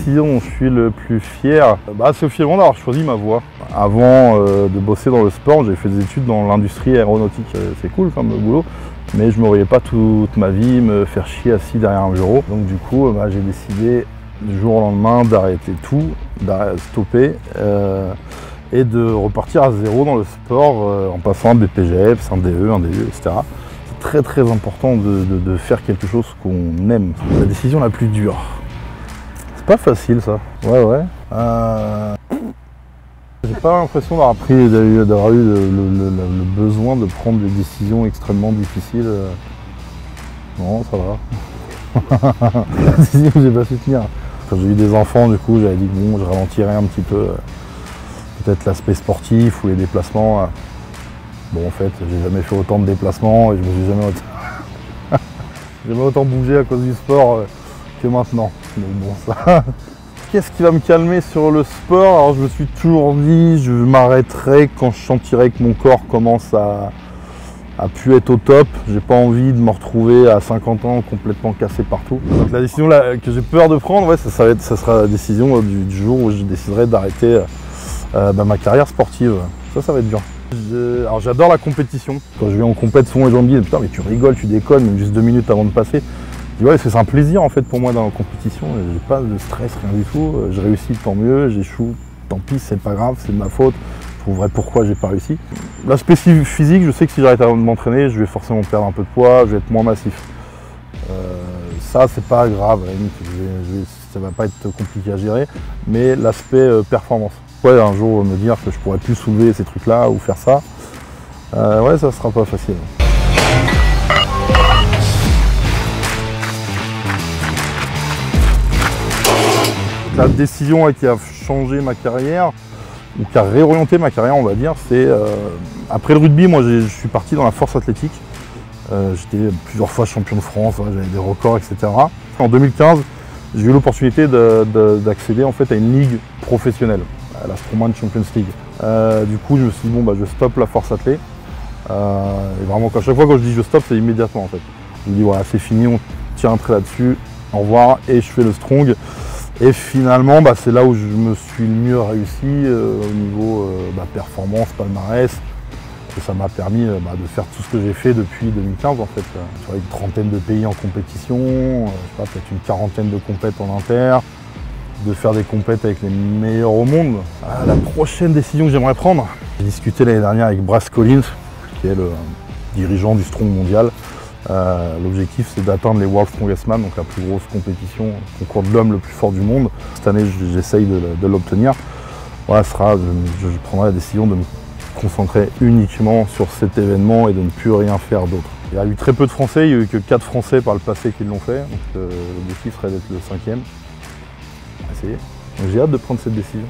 décision dont je suis le plus fier, c'est officiellement d'avoir choisi ma voie. Avant de bosser dans le sport, j'ai fait des études dans l'industrie aéronautique. C'est cool comme boulot, mais je ne me voyais pas toute ma vie me faire chier assis derrière un bureau. Donc du coup, j'ai décidé du jour au lendemain d'arrêter tout, d'arrêter, stopper et de repartir à zéro dans le sport en passant un BPGEPS, un DE, un DU, etc. C'est très important de faire quelque chose qu'on aime. La décision la plus dure. C'est pas facile ça. Ouais. J'ai pas l'impression d'avoir eu le besoin de prendre des décisions extrêmement difficiles. Non, ça va. La décision que j'ai pas su tenir. Quand j'ai eu des enfants, du coup, j'avais dit que bon, je ralentirais un petit peu. Peut-être l'aspect sportif ou les déplacements. Bon, en fait, j'ai jamais fait autant de déplacements et je me suis jamais autant bougé à cause du sport que maintenant. Donc bon, ça. Qu'est-ce qui va me calmer sur le sport? Alors je me suis toujours dit, je m'arrêterai quand je sentirai que mon corps commence à pu être au top. J'ai pas envie de me retrouver à 50 ans complètement cassé partout. Donc la décision que j'ai peur de prendre, ça sera la décision du jour où je déciderai d'arrêter ma carrière sportive. Ça va être dur. Alors j'adore la compétition. Quand je vais en compétition, les gens me disent putain mais tu rigoles, tu déconnes, même juste 2 minutes avant de passer. Je dis ouais, parce que c'est un plaisir en fait pour moi dans la compétition. J'ai pas de stress, rien du tout. Je réussis, tant mieux. J'échoue, tant pis, c'est pas grave, c'est de ma faute. Je trouverai pourquoi j'ai pas réussi. L'aspect physique, je sais que si j'arrête avant de m'entraîner, je vais forcément perdre un peu de poids, je vais être moins massif. Ça c'est pas grave, à la limite, ça va pas être compliqué à gérer. Mais l'aspect performance. Ouais, un jour me dire que je pourrais plus soulever ces trucs-là ou faire ça, ouais, ça sera pas facile. La décision qui a changé ma carrière, ou qui a réorienté ma carrière, on va dire, c'est après le rugby, moi je suis parti dans la force athlétique. J'étais plusieurs fois champion de France, j'avais des records, etc. En 2015, j'ai eu l'opportunité d'accéder en fait à une ligue professionnelle, à la Strongman Champions League. Du coup, je me suis dit, bon, je stoppe la force athlé. Et vraiment, à chaque fois quand je dis je stoppe, c'est immédiatement en fait. Je me dis, voilà, c'est fini, on tire un trait là-dessus, au revoir, et je fais le strong. Et finalement, c'est là où je me suis le mieux réussi au niveau performance, palmarès. Et ça m'a permis de faire tout ce que j'ai fait depuis 2015 en fait. Sur une trentaine de pays en compétition, peut-être une quarantaine de compètes en inter, de faire des compètes avec les meilleurs au monde. La prochaine décision que j'aimerais prendre, j'ai discuté l'année dernière avec Brass Collins, qui est le dirigeant du Strong mondial. L'objectif c'est d'atteindre les World Strongest Man, donc la plus grosse compétition, le concours de l'homme le plus fort du monde. Cette année j'essaye de l'obtenir. Voilà, je prendrai la décision de me concentrer uniquement sur cet événement et de ne plus rien faire d'autre. Il y a eu très peu de Français, il n'y a eu que 4 Français par le passé qui l'ont fait, donc l'objectif serait d'être le 5e. Essayer. Donc j'ai hâte de prendre cette décision.